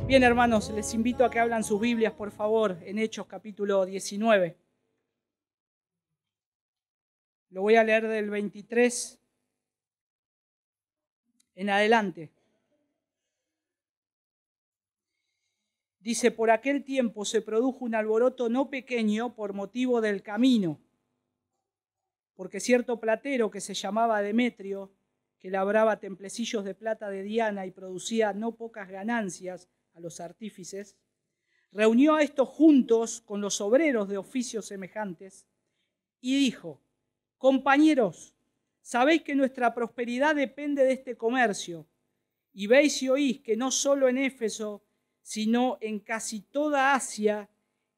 Bien, hermanos, les invito a que abran sus Biblias, por favor, en Hechos capítulo 19. Lo voy a leer del 23 en adelante. Dice, por aquel tiempo se produjo un alboroto no pequeño por motivo del camino, porque cierto platero que se llamaba Demetrio, que labraba templecillos de plata de Diana y producía no pocas ganancias a los artífices, reunió a estos juntos con los obreros de oficios semejantes y dijo, compañeros, sabéis que nuestra prosperidad depende de este comercio, y veis y oís que no solo en Éfeso, sino en casi toda Asia,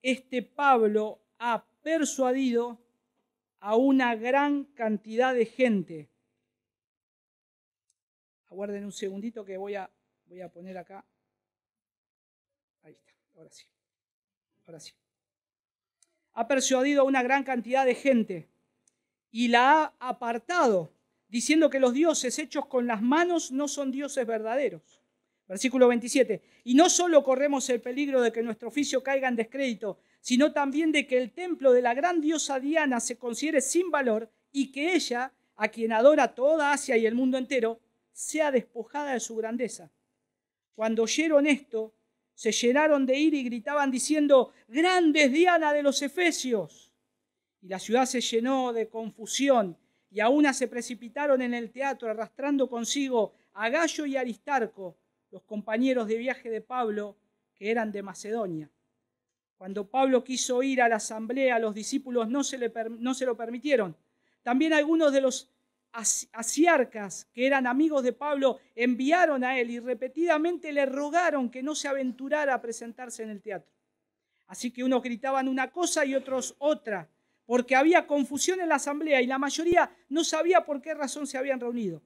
este Pablo ha persuadido a una gran cantidad de gente. Aguarden un segundito que voy a poner acá. Ahí está, ahora sí. Ha persuadido a una gran cantidad de gente y la ha apartado, diciendo que los dioses hechos con las manos no son dioses verdaderos. Versículo 27. Y no solo corremos el peligro de que nuestro oficio caiga en descrédito, sino también de que el templo de la gran diosa Diana se considere sin valor y que ella, a quien adora toda Asia y el mundo entero, sea despojada de su grandeza. Cuando oyeron esto, se llenaron de ira y gritaban diciendo, ¡grande es Diana de los Efesios! Y la ciudad se llenó de confusión y a una se precipitaron en el teatro arrastrando consigo a Gayo y Aristarco, los compañeros de viaje de Pablo, que eran de Macedonia. Cuando Pablo quiso ir a la asamblea, los discípulos no se lo permitieron. También algunos de los asiarcas, que eran amigos de Pablo, enviaron a él y repetidamente le rogaron que no se aventurara a presentarse en el teatro. Así que unos gritaban una cosa y otros otra, porque había confusión en la asamblea y la mayoría no sabía por qué razón se habían reunido.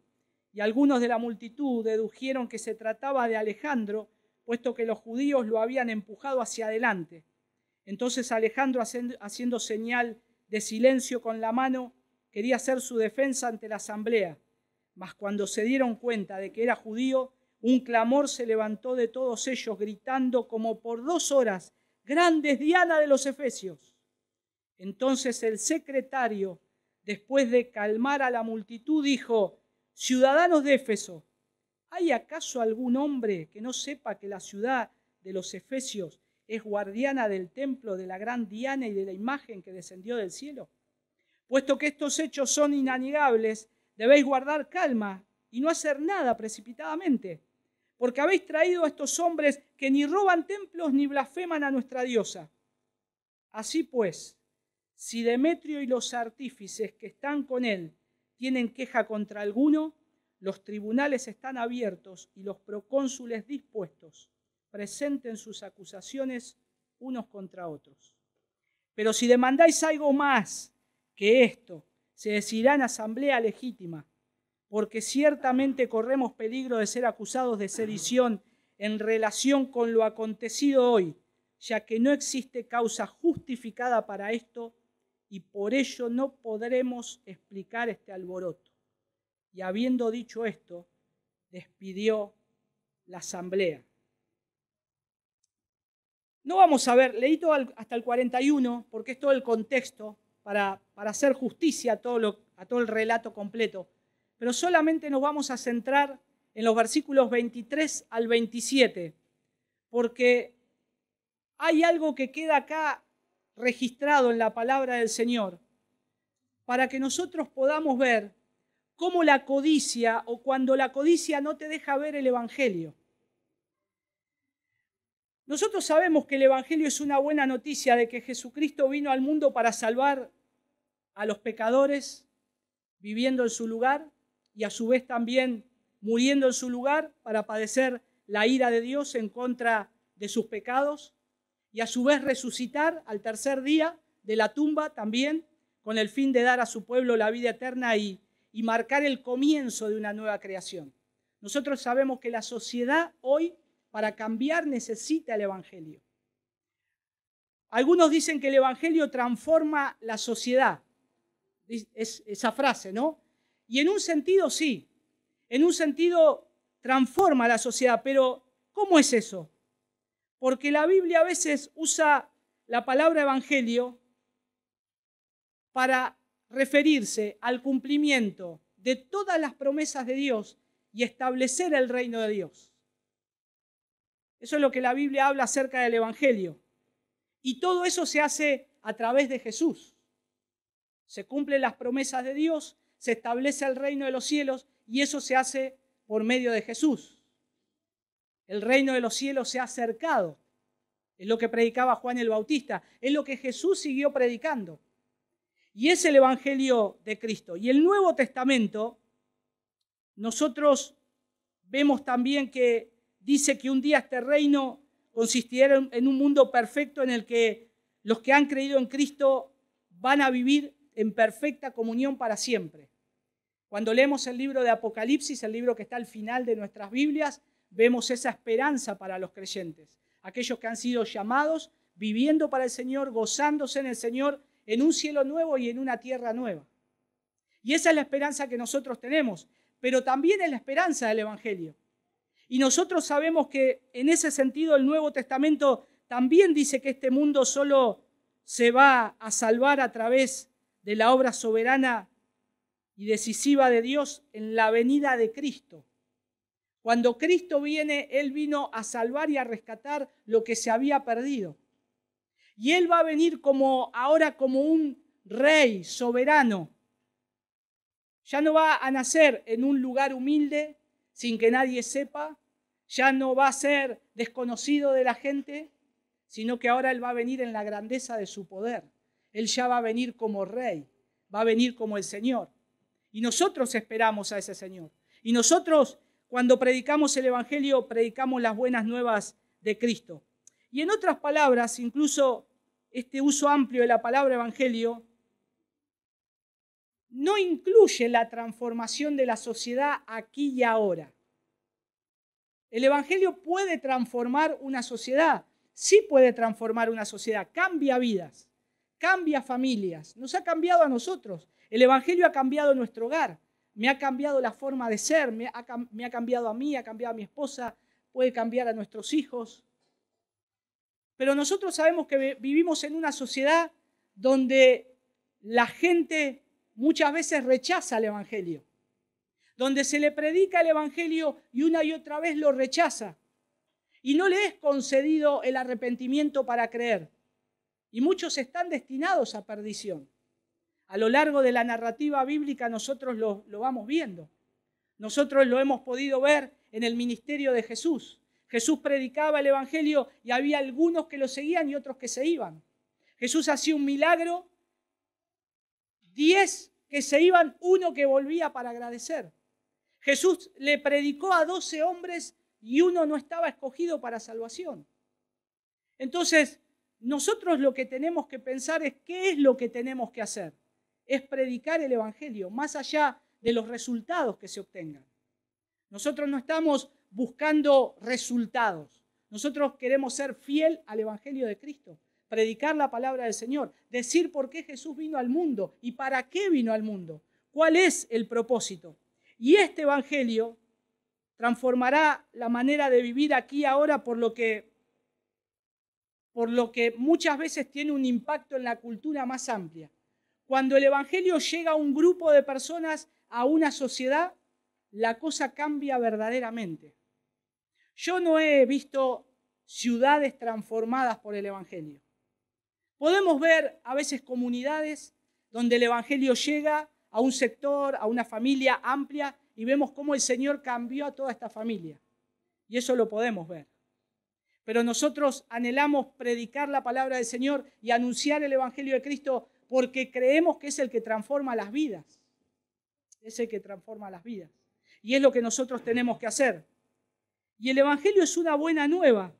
Y algunos de la multitud dedujeron que se trataba de Alejandro, puesto que los judíos lo habían empujado hacia adelante. Entonces Alejandro, haciendo señal de silencio con la mano, quería hacer su defensa ante la asamblea. Mas cuando se dieron cuenta de que era judío, un clamor se levantó de todos ellos, gritando como por 2 horas, ¡grande es Diana de los Efesios! Entonces el secretario, después de calmar a la multitud, dijo, ciudadanos de Éfeso, ¿hay acaso algún hombre que no sepa que la ciudad de los Efesios es guardiana del templo de la gran Diana y de la imagen que descendió del cielo? Puesto que estos hechos son inanegables, debéis guardar calma y no hacer nada precipitadamente, porque habéis traído a estos hombres que ni roban templos ni blasfeman a nuestra diosa. Así pues, si Demetrio y los artífices que están con él tienen queja contra alguno, los tribunales están abiertos y los procónsules dispuestos. Presenten sus acusaciones unos contra otros. Pero si demandáis algo más que esto, se decidirá en asamblea legítima, porque ciertamente corremos peligro de ser acusados de sedición en relación con lo acontecido hoy, ya que no existe causa justificada para esto y por ello no podremos explicar este alboroto. Y habiendo dicho esto, despidió la asamblea. No vamos a ver, leí todo hasta el 41, porque es todo el contexto para hacer justicia a todo el relato completo, pero solamente nos vamos a centrar en los versículos 23 al 27, porque hay algo que queda acá registrado en la palabra del Señor, para que nosotros podamos ver cómo la codicia o cuando la codicia no te deja ver el Evangelio. Nosotros sabemos que el Evangelio es una buena noticia de que Jesucristo vino al mundo para salvar a los pecadores, viviendo en su lugar y a su vez también muriendo en su lugar para padecer la ira de Dios en contra de sus pecados y a su vez resucitar al tercer día de la tumba también con el fin de dar a su pueblo la vida eterna y marcar el comienzo de una nueva creación. Nosotros sabemos que la sociedad hoy, para cambiar, necesita el Evangelio. Algunos dicen que el Evangelio transforma la sociedad. Es esa frase, ¿no? Y en un sentido sí, en un sentido transforma la sociedad, pero ¿cómo es eso? Porque la Biblia a veces usa la palabra evangelio para referirse al cumplimiento de todas las promesas de Dios y establecer el reino de Dios. Eso es lo que la Biblia habla acerca del evangelio. Y todo eso se hace a través de Jesús. Se cumplen las promesas de Dios, se establece el reino de los cielos y eso se hace por medio de Jesús. El reino de los cielos se ha acercado. Es lo que predicaba Juan el Bautista. Es lo que Jesús siguió predicando. Y es el evangelio de Cristo. Y el Nuevo Testamento, nosotros vemos también que dice que un día este reino consistirá en un mundo perfecto en el que los que han creído en Cristo van a vivir en perfecta comunión para siempre. Cuando leemos el libro de Apocalipsis, el libro que está al final de nuestras Biblias, vemos esa esperanza para los creyentes. Aquellos que han sido llamados, viviendo para el Señor, gozándose en el Señor, en un cielo nuevo y en una tierra nueva. Y esa es la esperanza que nosotros tenemos, pero también es la esperanza del evangelio. Y nosotros sabemos que en ese sentido el Nuevo Testamento también dice que este mundo solo se va a salvar a través de la obra soberana y decisiva de Dios en la venida de Cristo. Cuando Cristo viene, Él vino a salvar y a rescatar lo que se había perdido. Y Él va a venir ahora como un rey soberano. Ya no va a nacer en un lugar humilde sin que nadie sepa. Ya no va a ser desconocido de la gente, sino que ahora Él va a venir en la grandeza de su poder. Él ya va a venir como rey, va a venir como el Señor. Y nosotros esperamos a ese Señor. Y nosotros, cuando predicamos el evangelio, predicamos las buenas nuevas de Cristo. Y en otras palabras, incluso este uso amplio de la palabra evangelio no incluye la transformación de la sociedad aquí y ahora. El evangelio puede transformar una sociedad, sí puede transformar una sociedad, cambia vidas, cambia familias, nos ha cambiado a nosotros. El evangelio ha cambiado nuestro hogar, me ha cambiado la forma de ser, me ha cambiado a mí, ha cambiado a mi esposa, puede cambiar a nuestros hijos. Pero nosotros sabemos que vivimos en una sociedad donde la gente muchas veces rechaza el evangelio, donde se le predica el evangelio y una y otra vez lo rechaza. Y no le es concedido el arrepentimiento para creer. Y muchos están destinados a perdición. A lo largo de la narrativa bíblica nosotros lo vamos viendo. Nosotros lo hemos podido ver en el ministerio de Jesús. Jesús predicaba el evangelio y había algunos que lo seguían y otros que se iban. Jesús hacía un milagro, 10 que se iban, 1 que volvía para agradecer. Jesús le predicó a 12 hombres y 1 no estaba escogido para salvación. Entonces, nosotros lo que tenemos que pensar es qué es lo que tenemos que hacer. Es predicar el evangelio, más allá de los resultados que se obtengan. Nosotros no estamos buscando resultados. Nosotros queremos ser fiel al evangelio de Cristo, predicar la palabra del Señor, decir por qué Jesús vino al mundo y para qué vino al mundo, cuál es el propósito. Y este evangelio transformará la manera de vivir aquí y ahora, por lo que muchas veces tiene un impacto en la cultura más amplia. Cuando el evangelio llega a un grupo de personas, a una sociedad, la cosa cambia verdaderamente. Yo no he visto ciudades transformadas por el evangelio. Podemos ver a veces comunidades donde el evangelio llega a un sector, a una familia amplia, y vemos cómo el Señor cambió a toda esta familia. Y eso lo podemos ver. Pero nosotros anhelamos predicar la palabra del Señor y anunciar el evangelio de Cristo porque creemos que es el que transforma las vidas. Es el que transforma las vidas. Y es lo que nosotros tenemos que hacer. Y el evangelio es una buena nueva.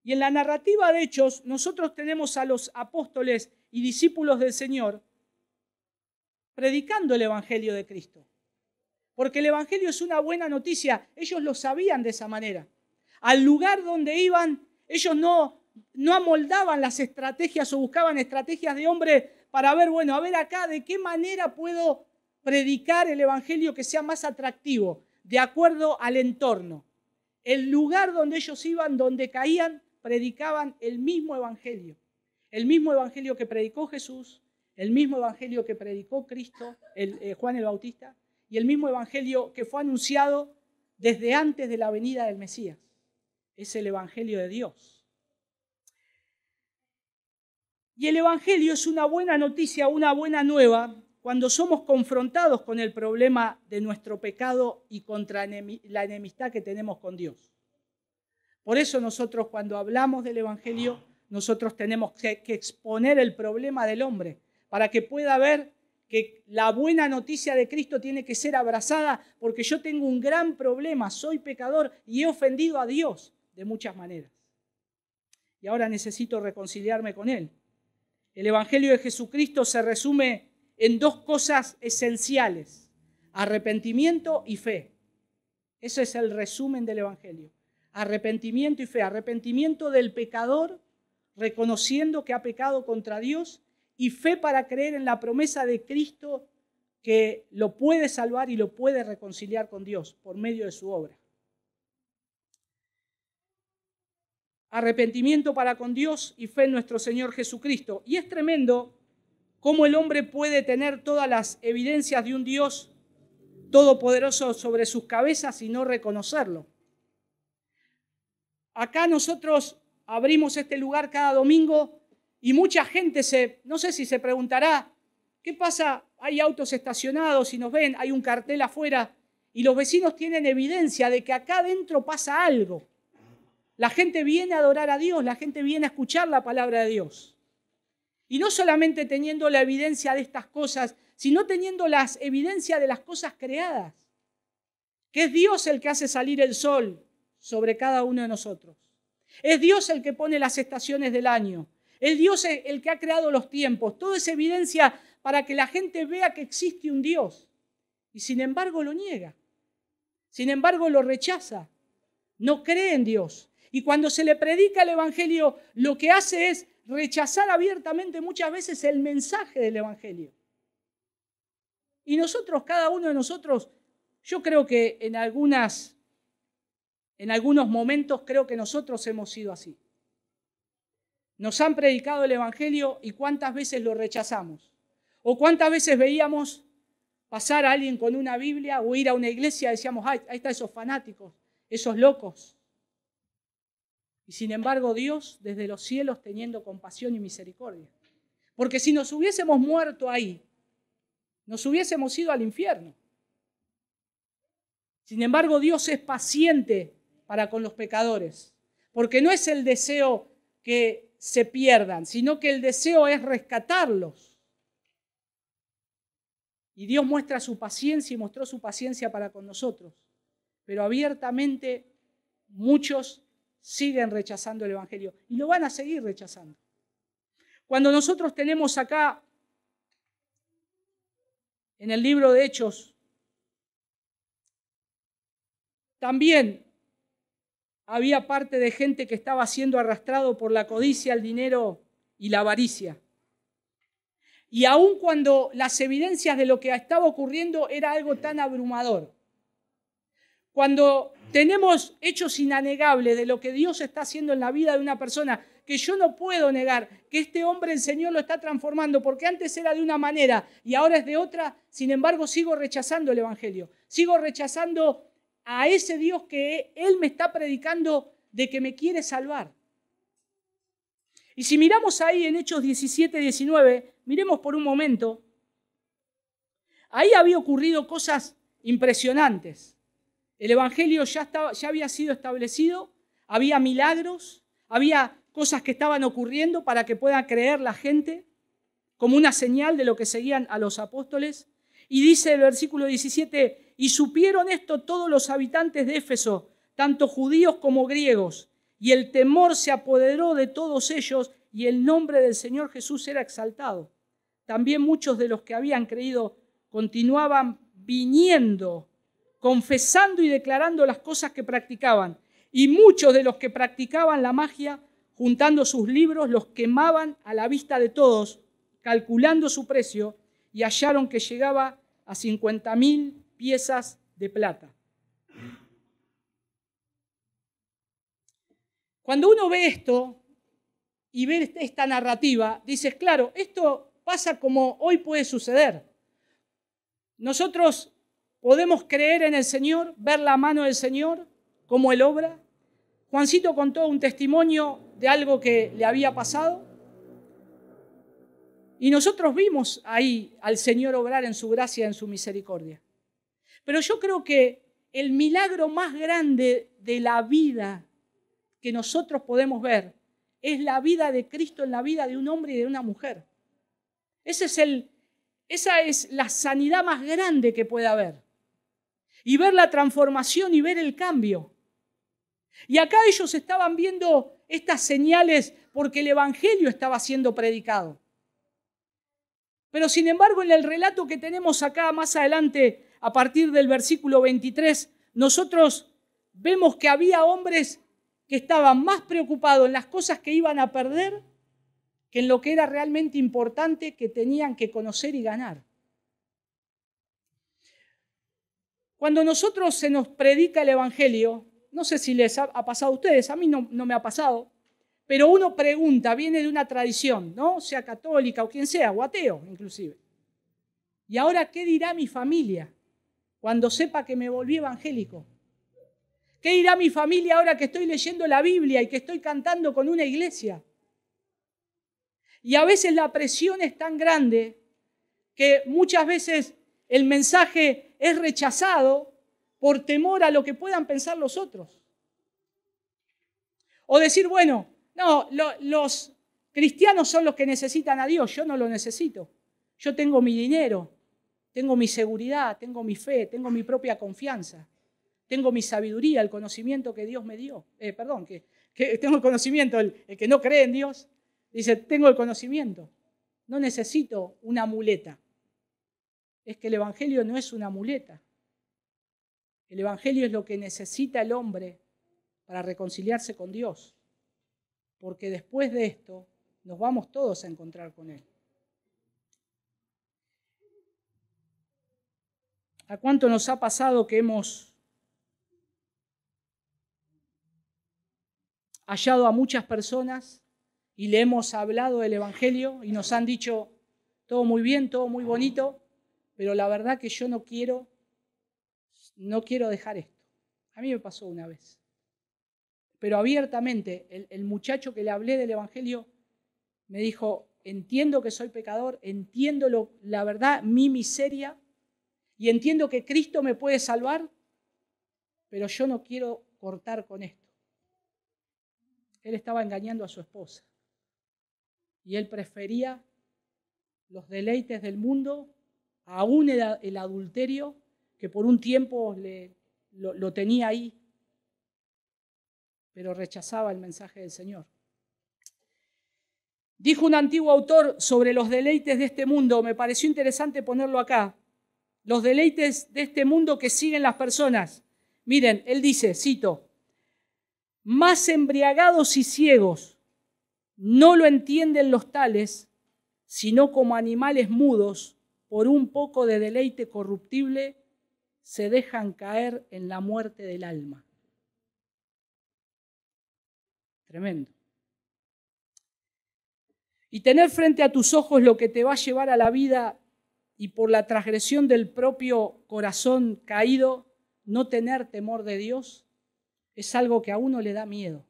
Y en la narrativa de Hechos, nosotros tenemos a los apóstoles y discípulos del Señor predicando el evangelio de Cristo. Porque el evangelio es una buena noticia. Ellos lo sabían de esa manera. Al lugar donde iban, ellos no amoldaban las estrategias o buscaban estrategias de hombre para ver, bueno, a ver acá, ¿de qué manera puedo predicar el evangelio que sea más atractivo, de acuerdo al entorno? El lugar donde ellos iban, donde caían, predicaban el mismo evangelio que predicó Jesús, el mismo evangelio que predicó Cristo, Juan el Bautista, y el mismo evangelio que fue anunciado desde antes de la venida del Mesías. Es el evangelio de Dios. Y el evangelio es una buena noticia, una buena nueva, cuando somos confrontados con el problema de nuestro pecado y contra la enemistad que tenemos con Dios. Por eso nosotros, cuando hablamos del evangelio, nosotros tenemos que exponer el problema del hombre para que pueda ver que la buena noticia de Cristo tiene que ser abrazada, porque yo tengo un gran problema, soy pecador y he ofendido a Dios de muchas maneras. Y ahora necesito reconciliarme con Él. El evangelio de Jesucristo se resume en dos cosas esenciales: arrepentimiento y fe. Ese es el resumen del evangelio. Arrepentimiento y fe. Arrepentimiento del pecador, reconociendo que ha pecado contra Dios, y fe para creer en la promesa de Cristo que lo puede salvar y lo puede reconciliar con Dios por medio de su obra. Arrepentimiento para con Dios y fe en nuestro Señor Jesucristo. Y es tremendo cómo el hombre puede tener todas las evidencias de un Dios todopoderoso sobre sus cabezas y no reconocerlo. Acá nosotros abrimos este lugar cada domingo y mucha gente no sé si se preguntará, ¿qué pasa? Hay autos estacionados y nos ven, hay un cartel afuera y los vecinos tienen evidencia de que acá adentro pasa algo. La gente viene a adorar a Dios, la gente viene a escuchar la palabra de Dios. Y no solamente teniendo la evidencia de estas cosas, sino teniendo las evidencias de las cosas creadas. Que es Dios el que hace salir el sol sobre cada uno de nosotros. Es Dios el que pone las estaciones del año. Es Dios el que ha creado los tiempos. Todo es evidencia para que la gente vea que existe un Dios. Y sin embargo lo niega. Sin embargo lo rechaza. No cree en Dios. Y cuando se le predica el evangelio, lo que hace es rechazar abiertamente muchas veces el mensaje del evangelio. Y nosotros, cada uno de nosotros, yo creo que en algunos momentos creo que nosotros hemos sido así. Nos han predicado el evangelio y cuántas veces lo rechazamos. O cuántas veces veíamos pasar a alguien con una Biblia o ir a una iglesia y decíamos, ay, ahí están esos fanáticos, esos locos. Y sin embargo Dios desde los cielos teniendo compasión y misericordia. Porque si nos hubiésemos muerto ahí, nos hubiésemos ido al infierno. Sin embargo Dios es paciente para con los pecadores. Porque no es el deseo que se pierdan, sino que el deseo es rescatarlos. Y Dios muestra su paciencia y mostró su paciencia para con nosotros. Pero abiertamente muchos siguen rechazando el evangelio y lo van a seguir rechazando. Cuando nosotros tenemos acá en el libro de Hechos, también había parte de gente que estaba siendo arrastrado por la codicia, el dinero y la avaricia. Y aun cuando las evidencias de lo que estaba ocurriendo era algo tan abrumador, cuando tenemos hechos inanegables de lo que Dios está haciendo en la vida de una persona, que yo no puedo negar que este hombre el Señor lo está transformando, porque antes era de una manera y ahora es de otra, sin embargo sigo rechazando el evangelio, sigo rechazando a ese Dios que Él me está predicando de que me quiere salvar. Y si miramos ahí en Hechos 17, 19, miremos por un momento, ahí había ocurrido cosas impresionantes. El evangelio ya había sido establecido, había milagros, había cosas que estaban ocurriendo para que pueda creer la gente, como una señal de lo que seguían a los apóstoles. Y dice el versículo 17, y supieron esto todos los habitantes de Éfeso, tanto judíos como griegos, y el temor se apoderó de todos ellos, y el nombre del Señor Jesús era exaltado. También muchos de los que habían creído continuaban viniendo, confesando y declarando las cosas que practicaban. Y muchos de los que practicaban la magia, juntando sus libros, los quemaban a la vista de todos, calculando su precio, y hallaron que llegaba a 50,000 piezas de plata. Cuando uno ve esto y ve esta narrativa, dices, claro, esto pasa como hoy puede suceder. Nosotros podemos creer en el Señor, ver la mano del Señor, cómo Él obra. Juancito contó un testimonio de algo que le había pasado. Y nosotros vimos ahí al Señor obrar en su gracia, en su misericordia. Pero yo creo que el milagro más grande de la vida que nosotros podemos ver es la vida de Cristo en la vida de un hombre y de una mujer. Esa es la sanidad más grande que puede haber. Y ver la transformación y ver el cambio. Y acá ellos estaban viendo estas señales porque el Evangelio estaba siendo predicado. Pero sin embargo, en el relato que tenemos acá más adelante, a partir del versículo 23, nosotros vemos que había hombres que estaban más preocupados en las cosas que iban a perder que en lo que era realmente importante que tenían que conocer y ganar. Cuando nosotros se nos predica el Evangelio, no sé si les ha pasado a ustedes, a mí no me ha pasado, pero uno pregunta, viene de una tradición, ¿no? Sea católica o quien sea, o ateo inclusive. ¿Y ahora qué dirá mi familia cuando sepa que me volví evangélico? ¿Qué dirá mi familia ahora que estoy leyendo la Biblia y que estoy cantando con una iglesia? Y a veces la presión es tan grande que muchas veces el mensaje es rechazado por temor a lo que puedan pensar los otros. O decir, bueno, no, los cristianos son los que necesitan a Dios, yo no lo necesito. Yo tengo mi dinero, tengo mi seguridad, tengo mi fe, tengo mi propia confianza, tengo mi sabiduría, el conocimiento que Dios me dio. Que tengo el conocimiento, el que no cree en Dios, dice, tengo el conocimiento, no necesito una muleta. Es que el Evangelio no es una muleta. El Evangelio es lo que necesita el hombre para reconciliarse con Dios. Porque después de esto nos vamos todos a encontrar con Él. ¿A cuánto nos ha pasado que hemos hallado a muchas personas y le hemos hablado del Evangelio y nos han dicho todo muy bien, todo muy bonito, pero la verdad que yo no quiero dejar esto? A mí me pasó una vez. Pero abiertamente, el muchacho que le hablé del Evangelio me dijo, entiendo que soy pecador, entiendo la verdad, mi miseria, y entiendo que Cristo me puede salvar, pero yo no quiero cortar con esto. Él estaba engañando a su esposa y él prefería los deleites del mundo, aún el adulterio, que por un tiempo lo tenía ahí, pero rechazaba el mensaje del Señor. Dijo un antiguo autor sobre los deleites de este mundo, me pareció interesante ponerlo acá, los deleites de este mundo que siguen las personas. Miren, él dice, cito, más embriagados y ciegos no lo entienden los tales, sino como animales mudos, por un poco de deleite corruptible, se dejan caer en la muerte del alma. Tremendo. Y tener frente a tus ojos lo que te va a llevar a la vida y por la transgresión del propio corazón caído, no tener temor de Dios, es algo que a uno le da miedo,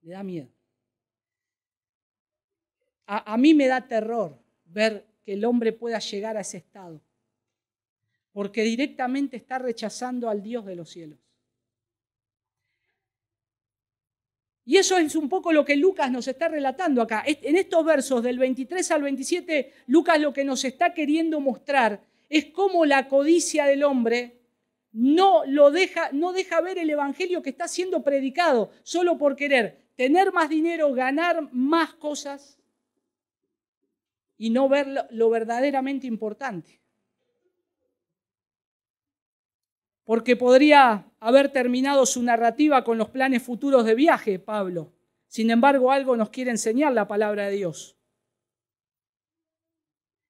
le da miedo. A mí me da terror ver que el hombre pueda llegar a ese estado, porque directamente está rechazando al Dios de los cielos. Y eso es un poco lo que Lucas nos está relatando acá. En estos versos del 23 al 27, Lucas lo que nos está queriendo mostrar es cómo la codicia del hombre no deja ver el evangelio que está siendo predicado solo por querer tener más dinero, ganar más cosas y no ver lo verdaderamente importante. Porque podría haber terminado su narrativa con los planes futuros de viaje, Pablo. Sin embargo, algo nos quiere enseñar la palabra de Dios.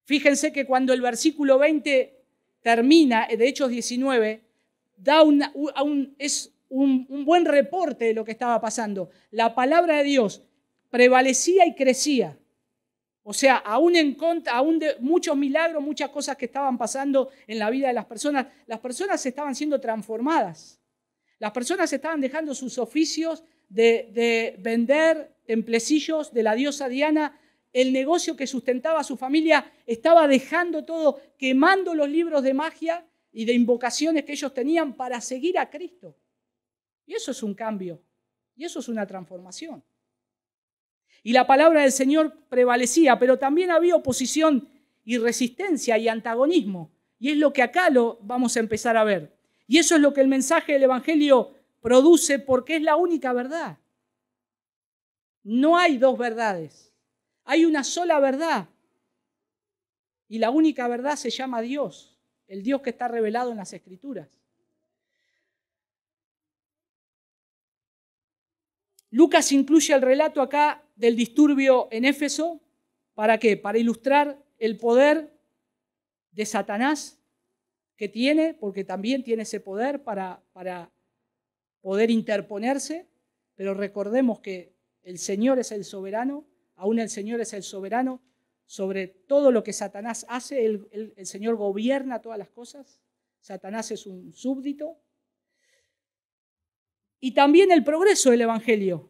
Fíjense que cuando el versículo 20 termina, de Hechos 19, es un buen reporte de lo que estaba pasando. La palabra de Dios prevalecía y crecía. O sea, aún de muchos milagros, muchas cosas que estaban pasando en la vida de las personas estaban siendo transformadas. Las personas estaban dejando sus oficios de vender templecillos de la diosa Diana. El negocio que sustentaba a su familia estaba dejando todo, quemando los libros de magia y de invocaciones que ellos tenían para seguir a Cristo. Y eso es un cambio, y eso es una transformación. Y la palabra del Señor prevalecía, pero también había oposición y resistencia y antagonismo. Y es lo que acá lo vamos a empezar a ver. Y eso es lo que el mensaje del Evangelio produce, porque es la única verdad. No hay dos verdades, hay una sola verdad. Y la única verdad se llama Dios, el Dios que está revelado en las Escrituras. Lucas incluye el relato acá del disturbio en Éfeso. ¿Para qué? Para ilustrar el poder de Satanás que tiene, porque también tiene ese poder para poder interponerse, pero recordemos que el Señor es el soberano, aún el Señor es el soberano sobre todo lo que Satanás hace. El Señor gobierna todas las cosas, Satanás es un súbdito. Y también el progreso del Evangelio,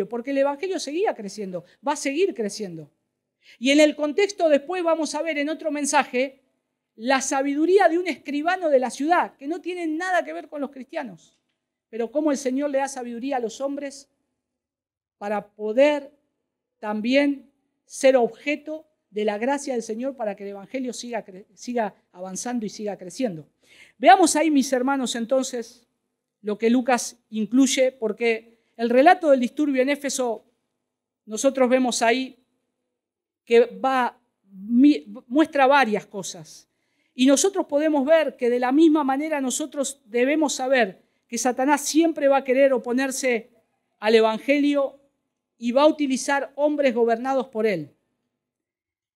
porque el Evangelio seguía creciendo, va a seguir creciendo. Y en el contexto después vamos a ver en otro mensaje la sabiduría de un escribano de la ciudad, que no tiene nada que ver con los cristianos, pero cómo el Señor le da sabiduría a los hombres para poder también ser objeto de la gracia del Señor para que el Evangelio siga avanzando y siga creciendo. Veamos ahí, mis hermanos, entonces, lo que Lucas incluye, porque el relato del disturbio en Éfeso, nosotros vemos ahí que muestra varias cosas. Y nosotros podemos ver que de la misma manera nosotros debemos saber que Satanás siempre va a querer oponerse al Evangelio y va a utilizar hombres gobernados por él.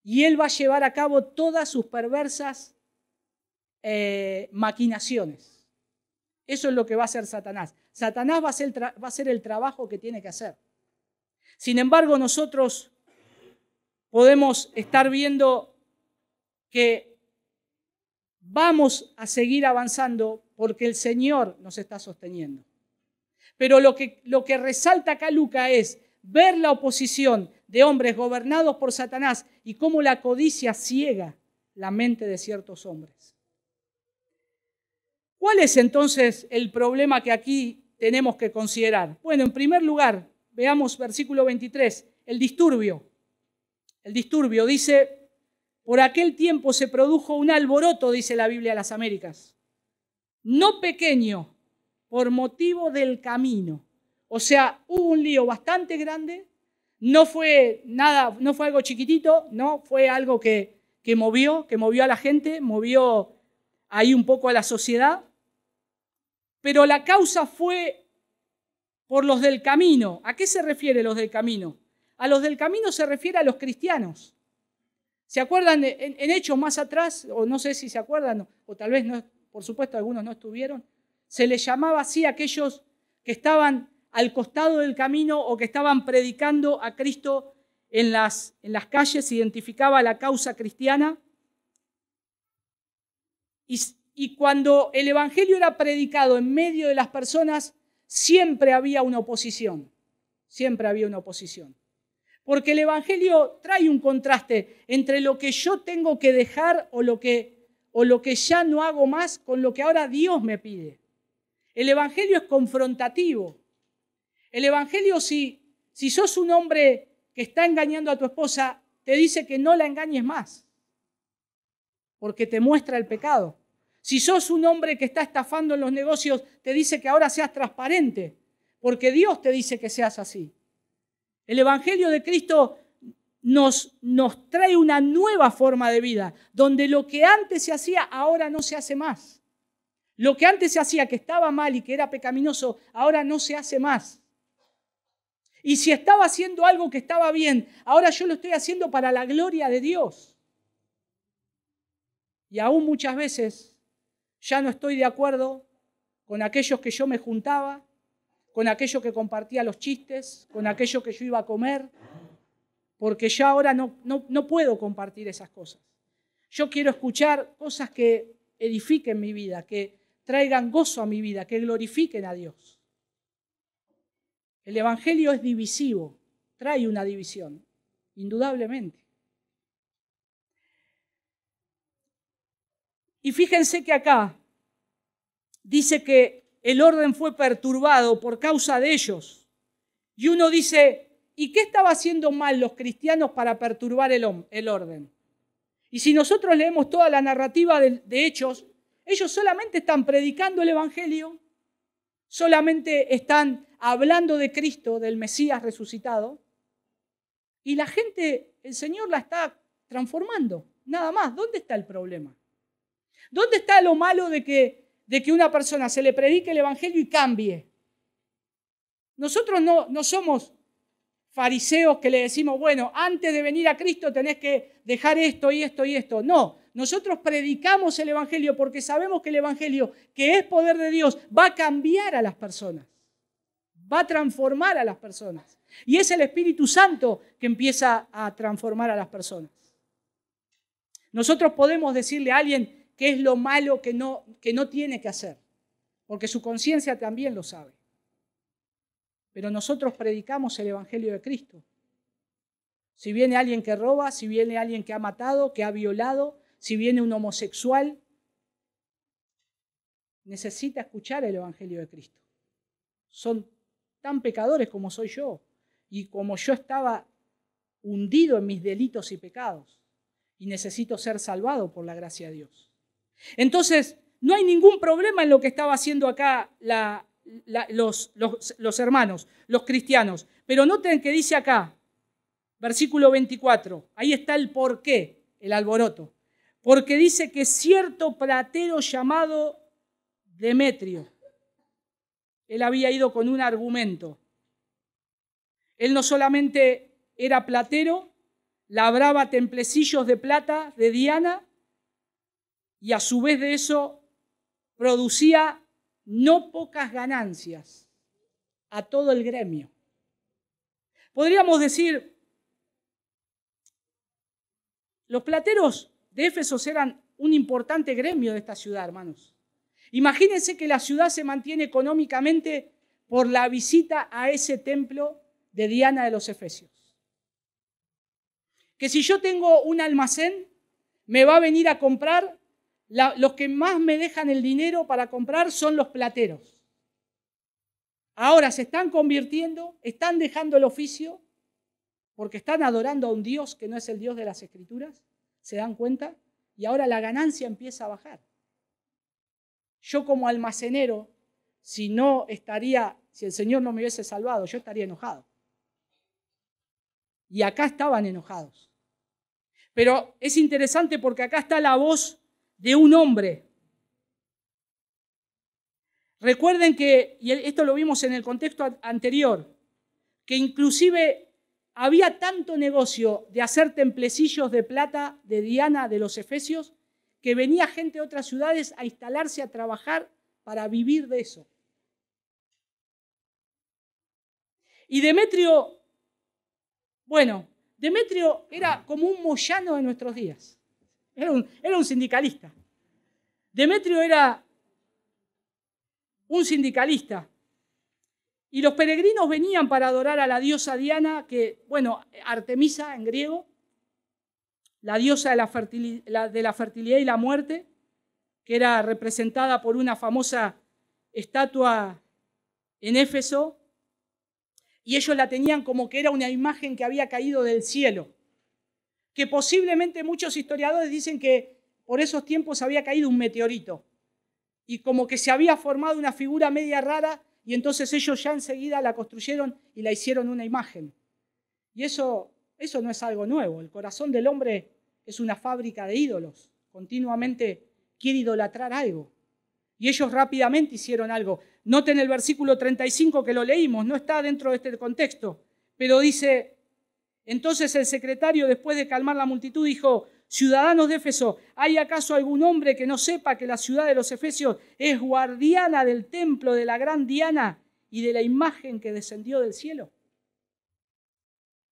Y él va a llevar a cabo todas sus perversas maquinaciones. Eso es lo que va a hacer Satanás. Satanás va a hacer el trabajo que tiene que hacer. Sin embargo, nosotros podemos estar viendo que vamos a seguir avanzando porque el Señor nos está sosteniendo. Pero lo que resalta acá Lucas es ver la oposición de hombres gobernados por Satanás y cómo la codicia ciega la mente de ciertos hombres. ¿Cuál es entonces el problema que aquí tenemos que considerar? Bueno, en primer lugar, veamos versículo 23, el disturbio. El disturbio dice, por aquel tiempo se produjo un alboroto, dice la Biblia de las Américas, no pequeño, por motivo del camino. O sea, hubo un lío bastante grande, no fue algo chiquitito, no fue algo que movió a la gente, movió ahí un poco a la sociedad, pero la causa fue por los del camino. ¿A qué se refiere los del camino? A los del camino se refiere a los cristianos. ¿Se acuerdan en Hechos más atrás? O no sé si se acuerdan, o tal vez no, por supuesto algunos no estuvieron. Se les llamaba así a aquellos que estaban al costado del camino o que estaban predicando a Cristo en las calles, se identificaba la causa cristiana. Y cuando el Evangelio era predicado en medio de las personas, siempre había una oposición. Siempre había una oposición. Porque el Evangelio trae un contraste entre lo que yo tengo que dejar o lo que ya no hago más con lo que ahora Dios me pide. El Evangelio es confrontativo. El Evangelio, si sos un hombre que está engañando a tu esposa, te dice que no la engañes más, porque te muestra el pecado. Si sos un hombre que está estafando en los negocios, te dice que ahora seas transparente, porque Dios te dice que seas así. El Evangelio de Cristo nos trae una nueva forma de vida, donde lo que antes se hacía, ahora no se hace más. Lo que antes se hacía, que estaba mal y que era pecaminoso, ahora no se hace más. Y si estaba haciendo algo que estaba bien, ahora yo lo estoy haciendo para la gloria de Dios. Y aún muchas veces ya no estoy de acuerdo con aquellos que yo me juntaba, con aquellos que compartía los chistes, con aquellos que yo iba a comer, porque ya ahora no puedo compartir esas cosas. Yo quiero escuchar cosas que edifiquen mi vida, que traigan gozo a mi vida, que glorifiquen a Dios. El Evangelio es divisivo, trae una división, indudablemente. Y fíjense que acá dice que el orden fue perturbado por causa de ellos. Y uno dice, ¿y qué estaba haciendo mal los cristianos para perturbar el orden? Y si nosotros leemos toda la narrativa de Hechos, ellos solamente están predicando el Evangelio, solamente están hablando de Cristo, del Mesías resucitado, y la gente, el Señor la está transformando, nada más. ¿Dónde está el problema? ¿Dónde está lo malo de que una persona se le predique el Evangelio y cambie? Nosotros no somos fariseos que le decimos, bueno, antes de venir a Cristo tenés que dejar esto y esto y esto. No, nosotros predicamos el Evangelio porque sabemos que el Evangelio, que es poder de Dios, va a cambiar a las personas, va a transformar a las personas. Y es el Espíritu Santo que empieza a transformar a las personas. Nosotros podemos decirle a alguien qué es lo malo que no tiene que hacer, porque su conciencia también lo sabe. Pero nosotros predicamos el Evangelio de Cristo. Si viene alguien que roba, si viene alguien que ha matado, que ha violado, si viene un homosexual, necesita escuchar el Evangelio de Cristo. Son tan pecadores como soy yo y como yo estaba hundido en mis delitos y pecados y necesito ser salvado por la gracia de Dios. Entonces, no hay ningún problema en lo que estaba haciendo acá los hermanos, los cristianos. Pero noten que dice acá, versículo 24, ahí está el porqué, el alboroto. Porque dice que cierto platero llamado Demetrio, él había ido con un argumento. Él no solamente era platero, labraba templecillos de plata de Diana y a su vez de eso producía no pocas ganancias a todo el gremio. Podríamos decir, los plateros de Éfeso eran un importante gremio de esta ciudad, hermanos. Imagínense que la ciudad se mantiene económicamente por la visita a ese templo de Diana de los Efesios. Que si yo tengo un almacén, me va a venir a comprar, los que más me dejan el dinero para comprar son los plateros. Ahora se están convirtiendo, están dejando el oficio, porque están adorando a un Dios que no es el Dios de las Escrituras, ¿se dan cuenta? Y ahora la ganancia empieza a bajar. Yo como almacenero, si el Señor no me hubiese salvado, yo estaría enojado. Y acá estaban enojados. Pero es interesante porque acá está la voz de un hombre. Recuerden que, y esto lo vimos en el contexto anterior, que inclusive había tanto negocio de hacer templecillos de plata de Diana de los Efesios, que venía gente de otras ciudades a instalarse a trabajar para vivir de eso. Y Demetrio era como un Moyano de nuestros días. Era un sindicalista. Demetrio era un sindicalista. Y los peregrinos venían para adorar a la diosa Diana, Artemisa en griego, la diosa de la fertilidad y la muerte, que era representada por una famosa estatua en Éfeso, y ellos la tenían como que era una imagen que había caído del cielo, que posiblemente muchos historiadores dicen que por esos tiempos había caído un meteorito, y como que se había formado una figura media rara, y entonces ellos ya enseguida la construyeron y la hicieron una imagen. Y eso no es algo nuevo. El corazón del hombre es una fábrica de ídolos. Continuamente quiere idolatrar algo. Y ellos rápidamente hicieron algo. Noten el versículo 35 que lo leímos, no está dentro de este contexto, pero dice, entonces el secretario, después de calmar la multitud, dijo, ciudadanos de Éfeso, ¿hay acaso algún hombre que no sepa que la ciudad de los Efesios es guardiana del templo de la gran Diana y de la imagen que descendió del cielo?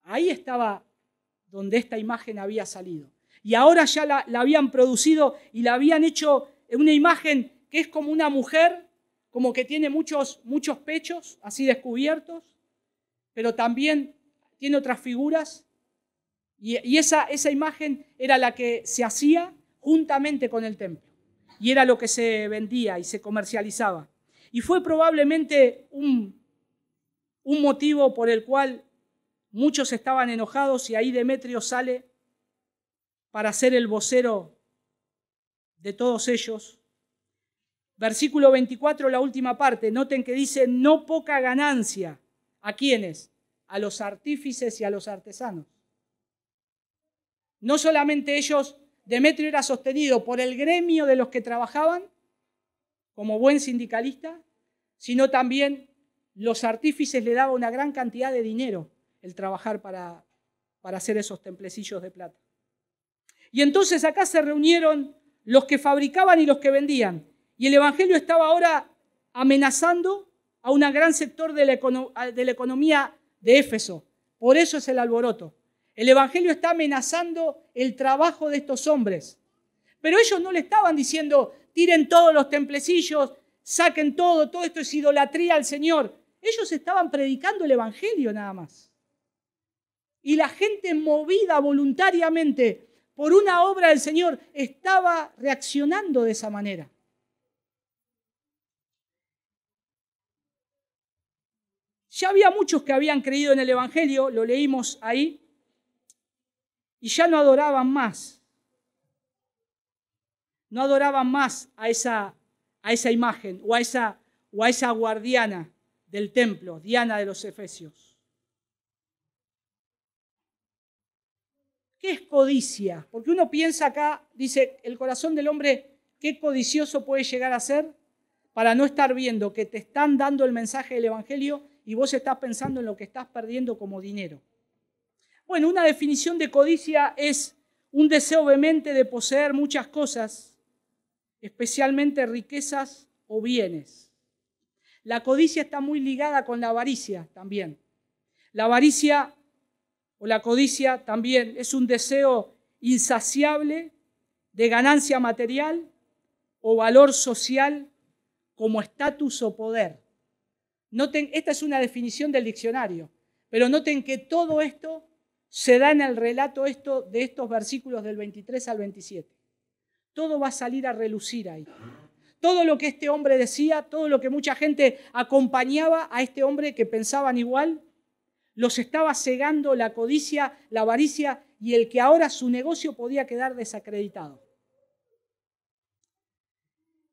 Ahí estaba donde esta imagen había salido. Y ahora ya la habían producido y la habían hecho una imagen que es como una mujer, como que tiene muchos pechos así descubiertos, pero también tiene otras figuras. Y esa imagen era la que se hacía juntamente con el templo. Y era lo que se vendía y se comercializaba. Y fue probablemente un motivo por el cual muchos estaban enojados, y ahí Demetrio sale para ser el vocero de todos ellos. Versículo 24, la última parte. Noten que dice: no poca ganancia. ¿A quiénes? A los artífices y a los artesanos. No solamente ellos, Demetrio era sostenido por el gremio de los que trabajaban, como buen sindicalista, sino también los artífices le daban una gran cantidad de dinero el trabajar para hacer esos templecillos de plata. Y entonces acá se reunieron los que fabricaban y los que vendían. Y el Evangelio estaba ahora amenazando a un gran sector de la economía de Éfeso. Por eso es el alboroto. El Evangelio está amenazando el trabajo de estos hombres. Pero ellos no le estaban diciendo: tiren todos los templecillos, saquen todo esto es idolatría al Señor. Ellos estaban predicando el Evangelio nada más. Y la gente, movida voluntariamente por una obra del Señor, estaba reaccionando de esa manera. Ya había muchos que habían creído en el Evangelio, lo leímos ahí, y ya no adoraban más. No adoraban más a esa imagen o a esa guardiana del templo, Diana de los Efesios. ¿Qué es codicia? Porque uno piensa acá, dice, el corazón del hombre, ¿qué codicioso puede llegar a ser para no estar viendo que te están dando el mensaje del Evangelio y vos estás pensando en lo que estás perdiendo como dinero? Bueno, una definición de codicia es un deseo vehemente de poseer muchas cosas, especialmente riquezas o bienes. La codicia está muy ligada con la avaricia también. La avaricia o la codicia también es un deseo insaciable de ganancia material o valor social como estatus o poder. Noten, esta es una definición del diccionario, pero noten que todo esto se da en el relato de estos versículos del 23 al 27. Todo va a salir a relucir ahí. Todo lo que este hombre decía, todo lo que mucha gente acompañaba a este hombre que pensaban igual, los estaba cegando la codicia, la avaricia y el que ahora su negocio podía quedar desacreditado.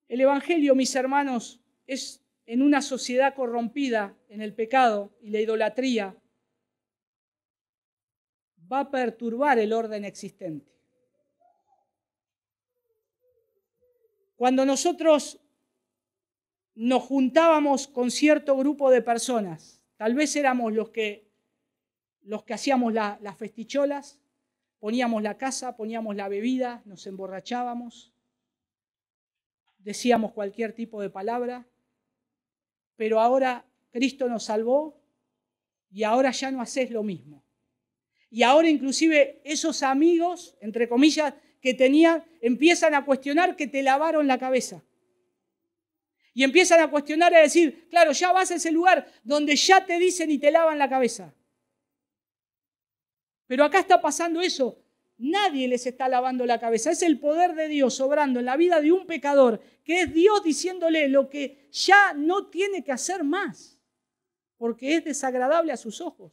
El Evangelio, mis hermanos, es en una sociedad corrompida en el pecado y la idolatría, va a perturbar el orden existente. Cuando nosotros nos juntábamos con cierto grupo de personas, tal vez éramos los que hacíamos las festicholas, poníamos la casa, poníamos la bebida, nos emborrachábamos, decíamos cualquier tipo de palabra, pero ahora Cristo nos salvó y ahora ya no haces lo mismo. Y ahora inclusive esos amigos, entre comillas, que tenían, empiezan a cuestionar que te lavaron la cabeza. Y empiezan a cuestionar y a decir, claro, ya vas a ese lugar donde ya te dicen y te lavan la cabeza. Pero acá está pasando eso. Nadie les está lavando la cabeza. Es el poder de Dios obrando en la vida de un pecador, que es Dios diciéndole lo que ya no tiene que hacer más, porque es desagradable a sus ojos.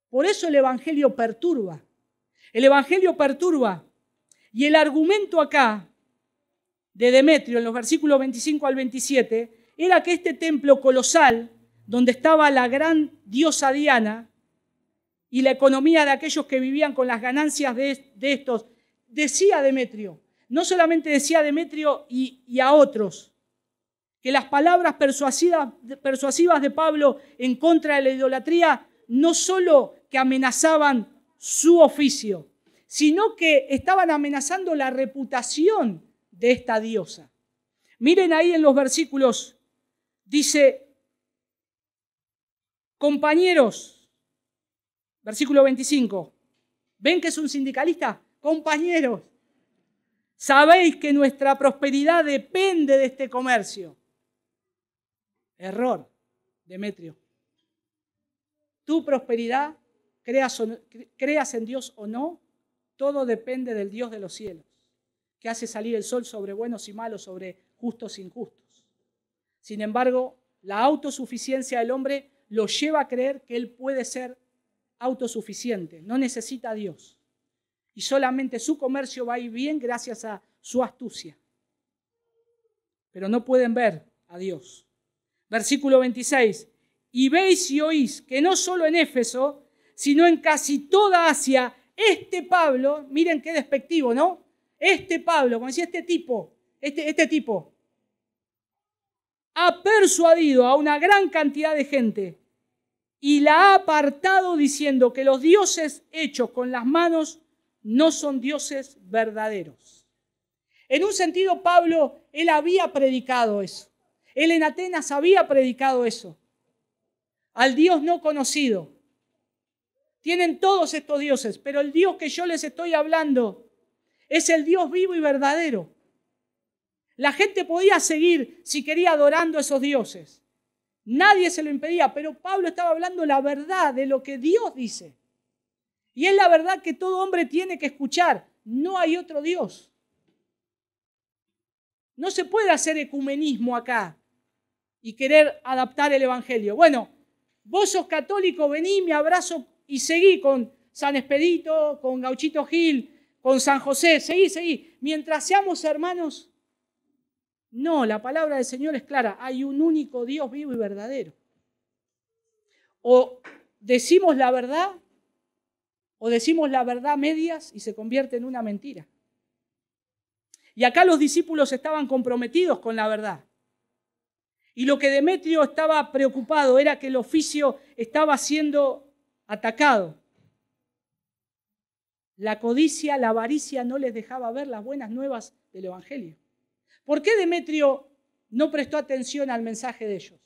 Por eso el Evangelio perturba. El Evangelio perturba. Y el argumento acá de Demetrio, en los versículos 25 al 27, era que este templo colosal, donde estaba la gran diosa Diana, y la economía de aquellos que vivían con las ganancias de estos, decía Demetrio, no solamente decía Demetrio y a otros, que las palabras persuasivas de Pablo en contra de la idolatría no solo que amenazaban su oficio, sino que estaban amenazando la reputación de esta diosa. Miren ahí en los versículos, dice, compañeros, versículo 25, ¿ven que es un sindicalista? Compañeros, sabéis que nuestra prosperidad depende de este comercio. Error, Demetrio. Tu prosperidad, creas en Dios o no, todo depende del Dios de los cielos, que hace salir el sol sobre buenos y malos, sobre justos e injustos. Sin embargo, la autosuficiencia del hombre lo lleva a creer que él puede ser autosuficiente, no necesita a Dios. Y solamente su comercio va a ir bien gracias a su astucia. Pero no pueden ver a Dios. Versículo 26. Y veis y oís que no solo en Éfeso, sino en casi toda Asia, este Pablo, miren qué despectivo, ¿no? Este Pablo, como decía este tipo, ha persuadido a una gran cantidad de gente y la ha apartado diciendo que los dioses hechos con las manos no son dioses verdaderos. En un sentido, Pablo, él había predicado eso. Él en Atenas había predicado eso. Al Dios no conocido. Tienen todos estos dioses, pero el Dios que yo les estoy hablando es el Dios vivo y verdadero. La gente podía seguir, si quería, adorando a esos dioses. Nadie se lo impedía, pero Pablo estaba hablando la verdad de lo que Dios dice. Y es la verdad que todo hombre tiene que escuchar. No hay otro Dios. No se puede hacer ecumenismo acá y querer adaptar el evangelio. Bueno, vos sos católico, vení, me abrazo y seguí con San Expedito, con Gauchito Gil, con San José, seguí. Mientras seamos hermanos, no, la palabra del Señor es clara. Hay un único Dios vivo y verdadero. O decimos la verdad, o decimos la verdad a medias y se convierte en una mentira. Y acá los discípulos estaban comprometidos con la verdad. Y lo que Demetrio estaba preocupado era que el oficio estaba siendo atacado. La codicia, la avaricia no les dejaba ver las buenas nuevas del evangelio. ¿Por qué Demetrio no prestó atención al mensaje de ellos?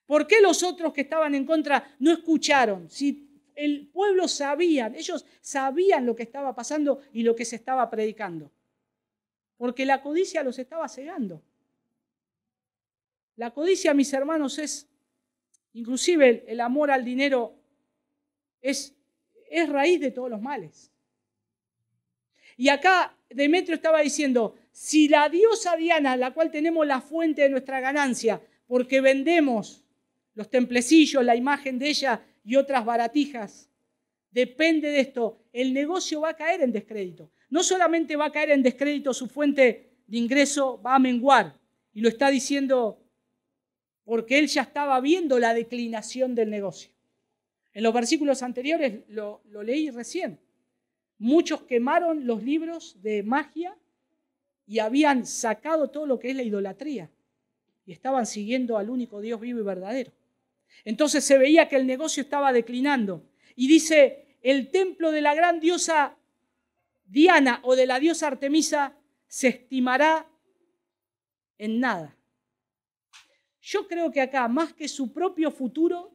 ¿Por qué los otros que estaban en contra no escucharon? Si el pueblo sabía, ellos sabían lo que estaba pasando y lo que se estaba predicando. Porque la codicia los estaba cegando. La codicia, mis hermanos, es, inclusive el amor al dinero, es raíz de todos los males. Y acá Demetrio estaba diciendo, si la diosa Diana, la cual tenemos la fuente de nuestra ganancia, porque vendemos los templecillos, la imagen de ella y otras baratijas, depende de esto, el negocio va a caer en descrédito. No solamente va a caer en descrédito su fuente de ingreso, va a menguar. Y lo está diciendo porque él ya estaba viendo la declinación del negocio. En los versículos anteriores lo leí recién. Muchos quemaron los libros de magia y habían sacado todo lo que es la idolatría. Y estaban siguiendo al único Dios vivo y verdadero. Entonces se veía que el negocio estaba declinando. Y dice, el templo de la gran diosa Diana o de la diosa Artemisa se estimará en nada. Yo creo que acá, más que su propio futuro,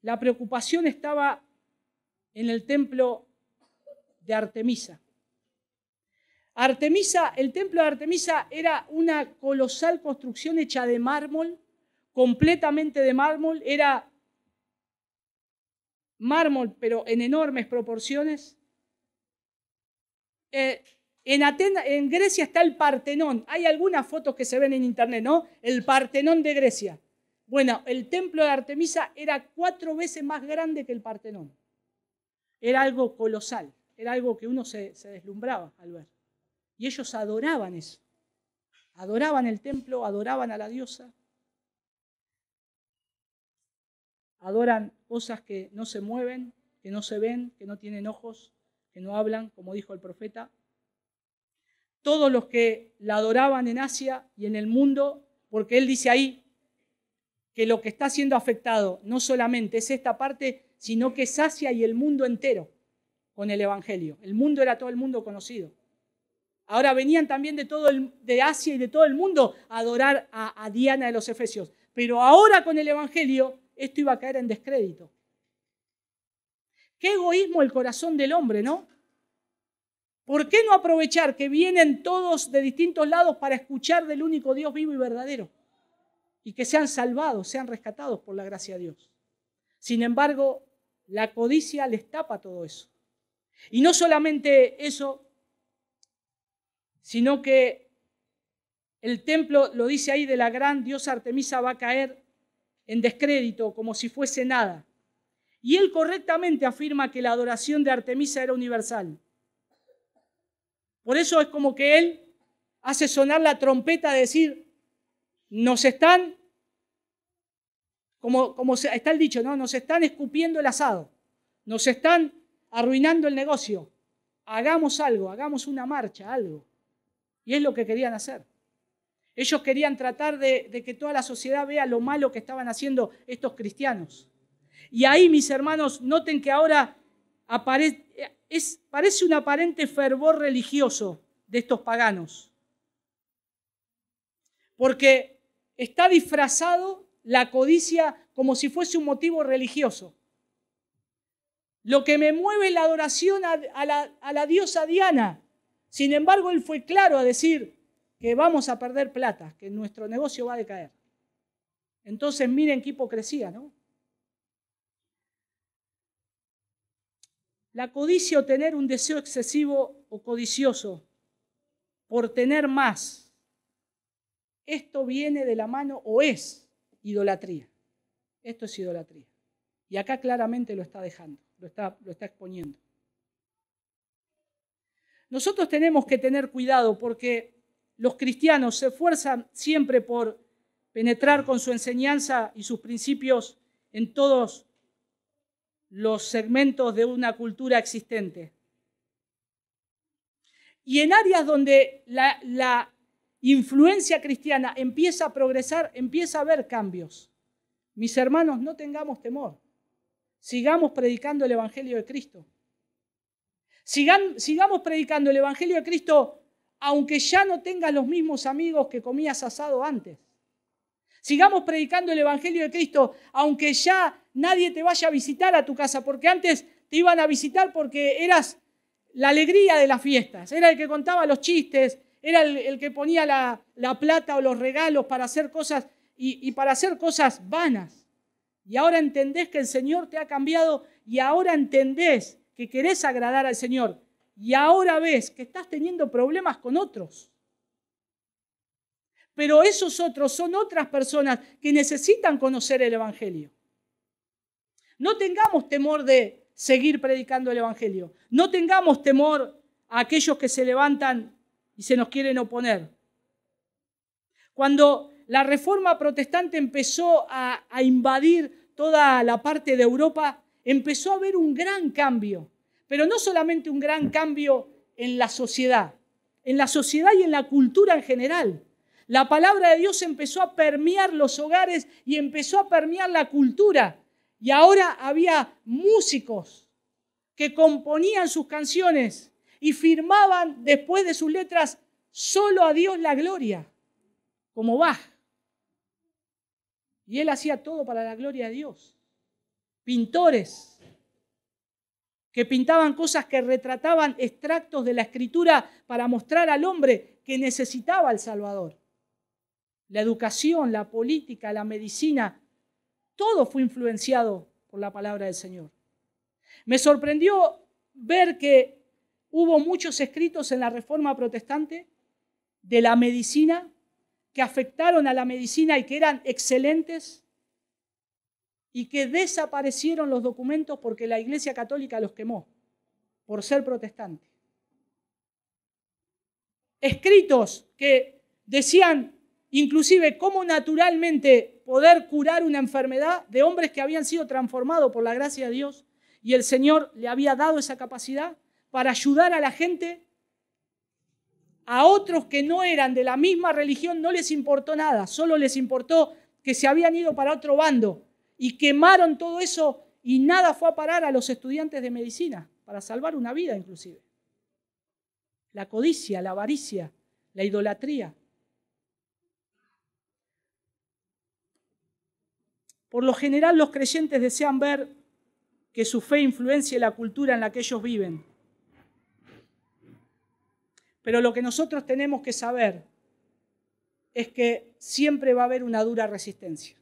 la preocupación estaba en el templo de Artemisa. El templo de Artemisa era una colosal construcción hecha de mármol, completamente de mármol. Era mármol, pero en enormes proporciones. En Grecia está el Partenón. Hay algunas fotos que se ven en internet, ¿no? El Partenón de Grecia. Bueno, el templo de Artemisa era 4 veces más grande que el Partenón. Era algo colosal, era algo que uno se deslumbraba al ver. Y ellos adoraban eso. Adoraban el templo, adoraban a la diosa. Adoran cosas que no se mueven, que no se ven, que no tienen ojos, que no hablan, como dijo el profeta. Todos los que la adoraban en Asia y en el mundo, porque él dice ahí que lo que está siendo afectado no solamente es esta parte, sino que es Asia y el mundo entero, con el Evangelio. El mundo era todo el mundo conocido. Ahora venían también de Asia y de todo el mundo a adorar a Diana de los Efesios. Pero ahora con el Evangelio esto iba a caer en descrédito. Qué egoísmo el corazón del hombre, ¿no? ¿Por qué no aprovechar que vienen todos de distintos lados para escuchar del único Dios vivo y verdadero? Y que sean salvados, sean rescatados por la gracia de Dios. Sin embargo, la codicia les tapa todo eso. Y no solamente eso, sino que el templo, lo dice ahí, de la gran diosa Artemisa va a caer en descrédito, como si fuese nada. Y él correctamente afirma que la adoración de Artemisa era universal. Por eso es como que él hace sonar la trompeta de decir, nos están, como está el dicho, ¿no? Nos están escupiendo el asado, nos están arruinando el negocio. Hagamos algo, hagamos una marcha, algo. Y es lo que querían hacer. Ellos querían tratar de que toda la sociedad vea lo malo que estaban haciendo estos cristianos. Y ahí, mis hermanos, noten que ahora parece un aparente fervor religioso de estos paganos. Porque está disfrazado la codicia como si fuese un motivo religioso. Lo que me mueve es la adoración a la diosa Diana. Sin embargo, él fue claro a decir que vamos a perder plata, que nuestro negocio va a decaer. Entonces, miren qué hipocresía, ¿no? La codicia o tener un deseo excesivo o codicioso por tener más, esto viene de la mano o es idolatría. Esto es idolatría. Y acá claramente lo está dejando, lo está exponiendo. Nosotros tenemos que tener cuidado porque los cristianos se esfuerzan siempre por penetrar con su enseñanza y sus principios en todos los segmentos de una cultura existente. Y en áreas donde la influencia cristiana empieza a progresar, empieza a haber cambios. Mis hermanos, no tengamos temor. Sigamos predicando el Evangelio de Cristo. Sigamos predicando el Evangelio de Cristo aunque ya no tengas los mismos amigos que comías asado antes. Sigamos predicando el Evangelio de Cristo aunque ya nadie te vaya a visitar a tu casa, porque antes te iban a visitar porque eras la alegría de las fiestas, era el que contaba los chistes, era el que ponía la plata o los regalos para hacer cosas y para hacer cosas vanas. Y ahora entendés que el Señor te ha cambiado y ahora entendés que querés agradar al Señor. Y ahora ves que estás teniendo problemas con otros. Pero esos otros son otras personas que necesitan conocer el Evangelio. No tengamos temor de seguir predicando el Evangelio. No tengamos temor a aquellos que se levantan y se nos quieren oponer. Cuando la Reforma Protestante empezó a invadir toda la parte de Europa, empezó a haber un gran cambio. Pero no solamente un gran cambio en la sociedad y en la cultura en general. La palabra de Dios empezó a permear los hogares y empezó a permear la cultura. Y ahora había músicos que componían sus canciones y firmaban después de sus letras solo a Dios la gloria, como Bach. Y él hacía todo para la gloria de Dios. Pintores que pintaban cosas que retrataban extractos de la Escritura para mostrar al hombre que necesitaba al Salvador. La educación, la política, la medicina, todo fue influenciado por la palabra del Señor. Me sorprendió ver que hubo muchos escritos en la Reforma Protestante de la medicina que afectaron a la medicina y que eran excelentes y que desaparecieron los documentos porque la Iglesia Católica los quemó por ser protestante. Escritos que decían inclusive cómo naturalmente poder curar una enfermedad de hombres que habían sido transformados por la gracia de Dios y el Señor le había dado esa capacidad para ayudar a la gente. A otros que no eran de la misma religión no les importó nada, solo les importó que se habían ido para otro bando y quemaron todo eso y nada fue a parar a los estudiantes de medicina. para salvar una vida inclusive. La codicia, la avaricia, la idolatría. Por lo general los creyentes desean ver que su fe influencie la cultura en la que ellos viven. Pero lo que nosotros tenemos que saber es que siempre va a haber una dura resistencia.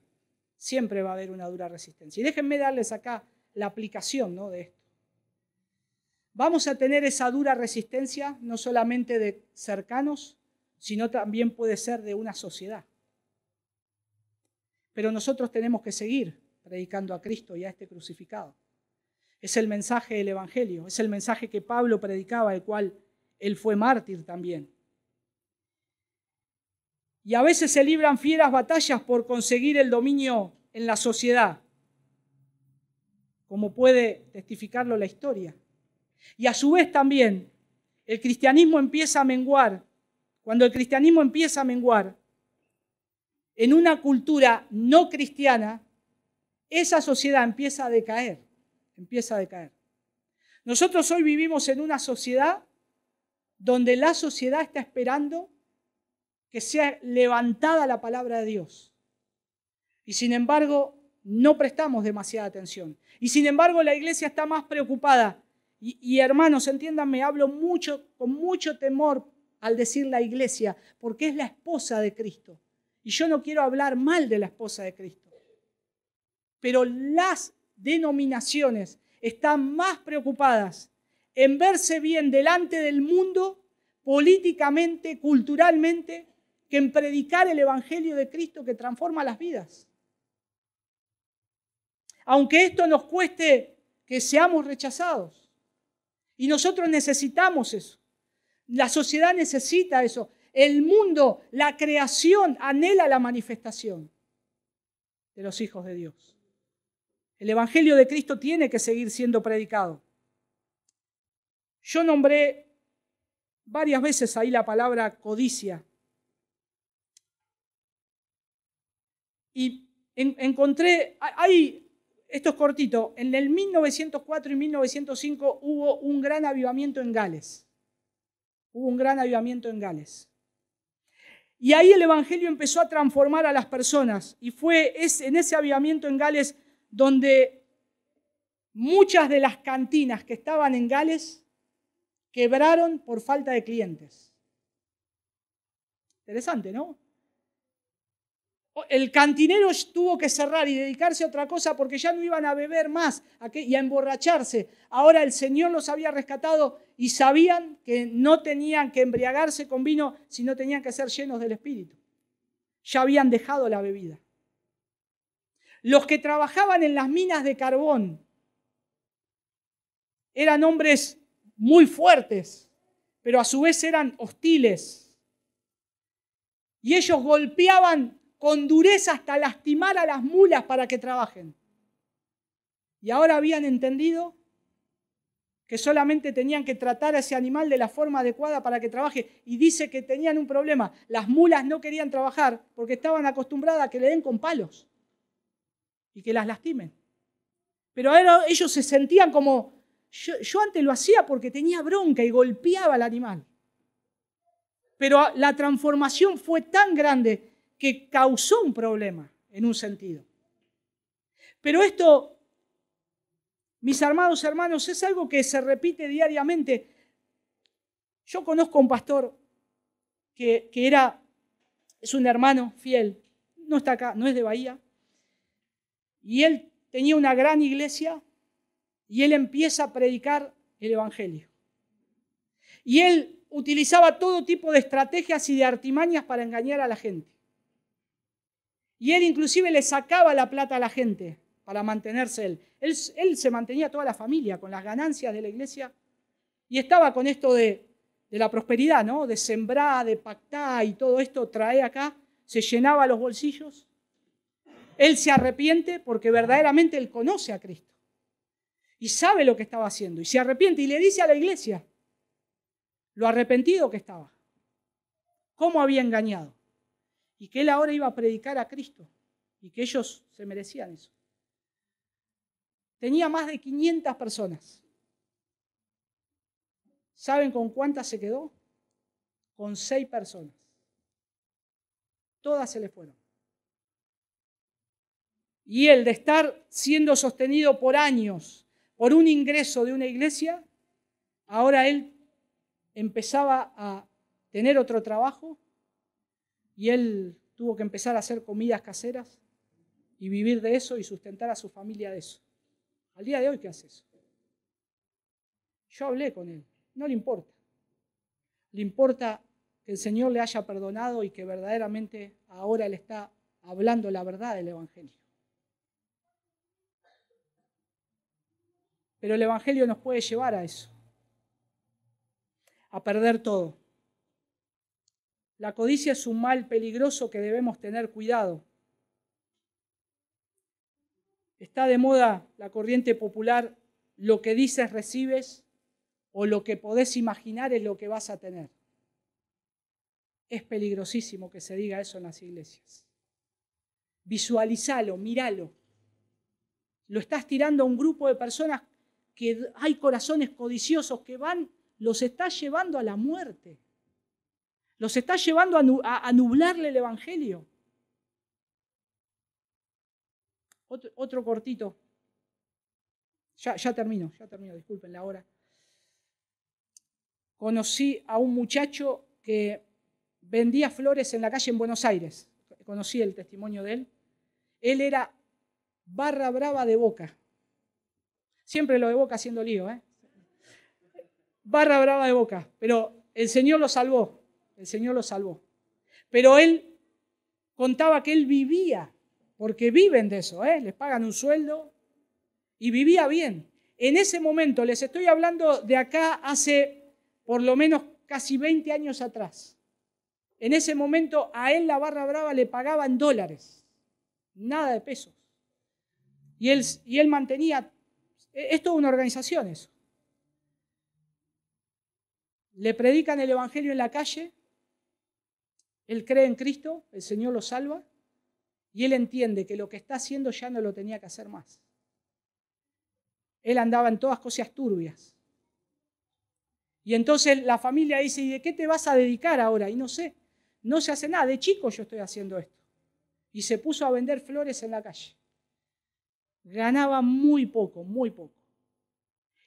Siempre va a haber una dura resistencia. Y déjenme darles acá la aplicación, ¿no?, de esto. Vamos a tener esa dura resistencia no solamente de cercanos, sino también puede ser de una sociedad. Pero nosotros tenemos que seguir predicando a Cristo y a este crucificado. Es el mensaje del Evangelio, es el mensaje que Pablo predicaba, el cual él fue mártir también. Y a veces se libran fieras batallas por conseguir el dominio en la sociedad, como puede testificarlo la historia. Y a su vez también el cristianismo empieza a menguar. Cuando el cristianismo empieza a menguar en una cultura no cristiana, esa sociedad empieza a decaer. Empieza a decaer. Nosotros hoy vivimos en una sociedad donde la sociedad está esperando que sea levantada la palabra de Dios. Y sin embargo, no prestamos demasiada atención. Y sin embargo, la iglesia está más preocupada. Y hermanos, entiéndanme, hablo con mucho temor al decir la iglesia, porque es la esposa de Cristo. Y yo no quiero hablar mal de la esposa de Cristo. Pero las denominaciones están más preocupadas en verse bien delante del mundo, políticamente, culturalmente, que en predicar el Evangelio de Cristo que transforma las vidas. Aunque esto nos cueste que seamos rechazados. Y nosotros necesitamos eso. La sociedad necesita eso. El mundo, la creación, anhela la manifestación de los hijos de Dios. El Evangelio de Cristo tiene que seguir siendo predicado. Yo nombré varias veces ahí la palabra codicia. Y encontré, esto es cortito, en el 1904 y 1905 hubo un gran avivamiento en Gales. Hubo un gran avivamiento en Gales. Y ahí el Evangelio empezó a transformar a las personas. Y es en ese avivamiento en Gales donde muchas de las cantinas que estaban en Gales quebraron por falta de clientes. Interesante, ¿no? El cantinero tuvo que cerrar y dedicarse a otra cosa porque ya no iban a beber más y a emborracharse. Ahora el Señor los había rescatado y sabían que no tenían que embriagarse con vino, sino tenían que ser llenos del Espíritu. Ya habían dejado la bebida. Los que trabajaban en las minas de carbón eran hombres muy fuertes, pero a su vez eran hostiles. Y ellos golpeaban con dureza hasta lastimar a las mulas para que trabajen. Y ahora habían entendido que solamente tenían que tratar a ese animal de la forma adecuada para que trabaje. Y dice que tenían un problema. Las mulas no querían trabajar porque estaban acostumbradas a que le den con palos y que las lastimen. Pero ahora ellos se sentían como, yo antes lo hacía porque tenía bronca y golpeaba al animal. Pero la transformación fue tan grande que causó un problema en un sentido. Pero esto, mis amados hermanos, es algo que se repite diariamente. Yo conozco a un pastor que es un hermano fiel, no está acá, no es de Bahía, y él tenía una gran iglesia y él empieza a predicar el Evangelio. Y él utilizaba todo tipo de estrategias y de artimañas para engañar a la gente. Y él inclusive le sacaba la plata a la gente para mantenerse él. Él se mantenía toda la familia con las ganancias de la iglesia y estaba con esto de la prosperidad, ¿no? De sembrar, de pactar y todo esto trae acá, se llenaba los bolsillos. Él se arrepiente porque verdaderamente él conoce a Cristo y sabe lo que estaba haciendo y se arrepiente y le dice a la iglesia lo arrepentido que estaba, cómo había engañado. Y que él ahora iba a predicar a Cristo y que ellos se merecían eso. Tenía más de 500 personas. ¿Saben con cuántas se quedó? Con 6 personas. Todas se le fueron. Y él, de estar siendo sostenido por años por un ingreso de una iglesia, ahora él empezaba a tener otro trabajo y él tuvo que empezar a hacer comidas caseras y vivir de eso y sustentar a su familia de eso. Al día de hoy, ¿qué hace eso? Yo hablé con él, no le importa. Le importa que el Señor le haya perdonado y que verdaderamente ahora él está hablando la verdad del Evangelio. Pero el Evangelio nos puede llevar a eso, a perder todo. La codicia es un mal peligroso que debemos tener cuidado. Está de moda la corriente popular, lo que dices recibes o lo que podés imaginar es lo que vas a tener. Es peligrosísimo que se diga eso en las iglesias. Visualizalo, míralo. Lo estás tirando a un grupo de personas que hay corazones codiciosos que los estás llevando a la muerte. Los estás llevando a nublarle el Evangelio. Otro cortito. Ya termino, disculpen la hora. Conocí a un muchacho que vendía flores en la calle en Buenos Aires. Conocí el testimonio de él. Él era barra brava de Boca. Siempre lo de Boca haciendo lío, ¿eh? Barra brava de Boca. Pero el Señor lo salvó. El Señor lo salvó. Pero él contaba que él vivía, porque viven de eso, les pagan un sueldo y vivía bien. En ese momento, les estoy hablando de acá hace por lo menos casi 20 años atrás. En ese momento a él la barra brava le pagaba en dólares, nada de pesos. Y él mantenía, es toda una organización eso. Le predican el Evangelio en la calle, él cree en Cristo, el Señor lo salva, y él entiende que lo que está haciendo ya no lo tenía que hacer más. Él andaba en todas cosas turbias. Y entonces la familia dice, ¿y de qué te vas a dedicar ahora? Y no sé, no se hace nada, de chico yo estoy haciendo esto. Y se puso a vender flores en la calle. Ganaba muy poco, muy poco.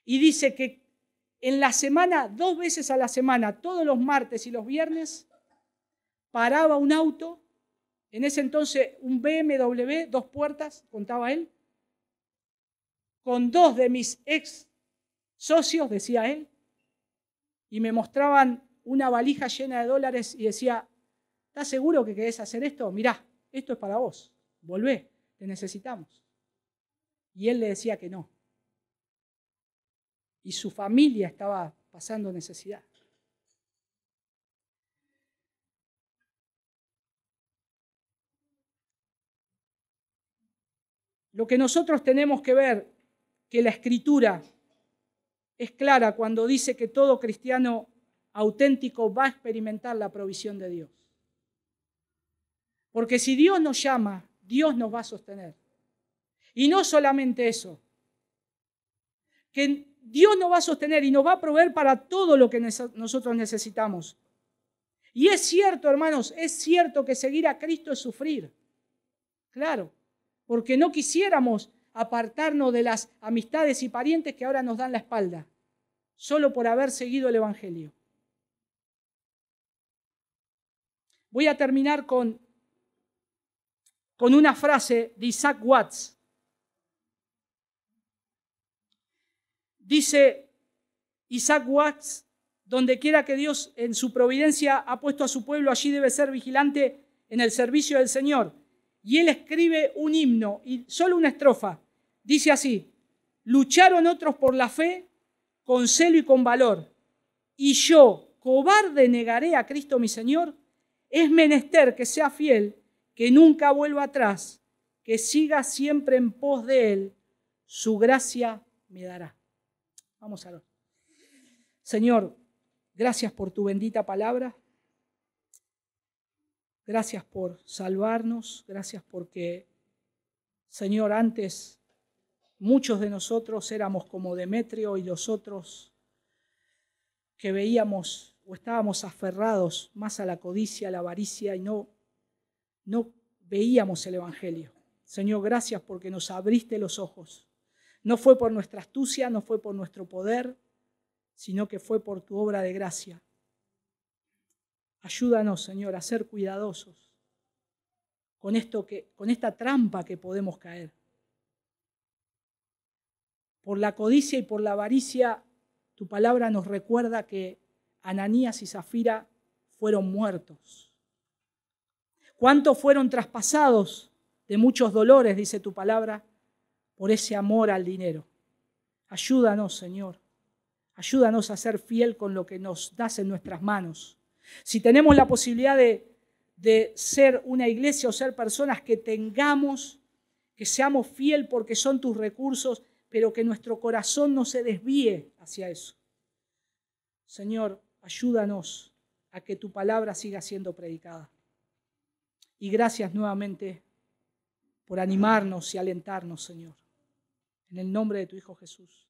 Y dice que en la semana, 2 veces a la semana, todos los martes y los viernes, paraba un auto, en ese entonces un BMW, 2 puertas, contaba él, con 2 de mis ex socios, decía él, y me mostraban una valija llena de dólares y decía, ¿estás seguro que querés hacer esto? Mirá, esto es para vos, volvé, te necesitamos. Y él le decía que no. Y su familia estaba pasando necesidad. Lo que nosotros tenemos que ver, que la Escritura es clara cuando dice que todo cristiano auténtico va a experimentar la provisión de Dios. Porque si Dios nos llama, Dios nos va a sostener. Y no solamente eso, que Dios nos va a sostener y nos va a proveer para todo lo que nosotros necesitamos. Y es cierto, hermanos, es cierto que seguir a Cristo es sufrir. Claro, porque no quisiéramos apartarnos de las amistades y parientes que ahora nos dan la espalda, solo por haber seguido el Evangelio. Voy a terminar con una frase de Isaac Watts. Dice Isaac Watts, donde quiera que Dios en su providencia ha puesto a su pueblo, allí debe ser vigilante en el servicio del Señor. Y él escribe un himno, y solo una estrofa. Dice así, lucharon otros por la fe con celo y con valor. Y yo, cobarde, negaré a Cristo mi Señor. Es menester que sea fiel, que nunca vuelva atrás, que siga siempre en pos de Él. Su gracia me dará. Vamos a ver. Señor, gracias por tu bendita palabra. Gracias por salvarnos. Gracias porque, Señor, antes muchos de nosotros éramos como Demetrio y los otros que veíamos o estábamos aferrados más a la codicia, a la avaricia y no veíamos el Evangelio. Señor, gracias porque nos abriste los ojos. No fue por nuestra astucia, no fue por nuestro poder, sino que fue por tu obra de gracia. Ayúdanos, Señor, a ser cuidadosos con esta trampa que podemos caer. Por la codicia y por la avaricia, tu palabra nos recuerda que Ananías y Zafira fueron muertos. ¿Cuántos fueron traspasados de muchos dolores, dice tu palabra, por ese amor al dinero? Ayúdanos, Señor. Ayúdanos a ser fiel con lo que nos das en nuestras manos. Si tenemos la posibilidad de ser una iglesia o ser personas que seamos fiel porque son tus recursos, pero que nuestro corazón no se desvíe hacia eso. Señor, ayúdanos a que tu palabra siga siendo predicada. Y gracias nuevamente por animarnos y alentarnos, Señor. En el nombre de tu Hijo Jesús.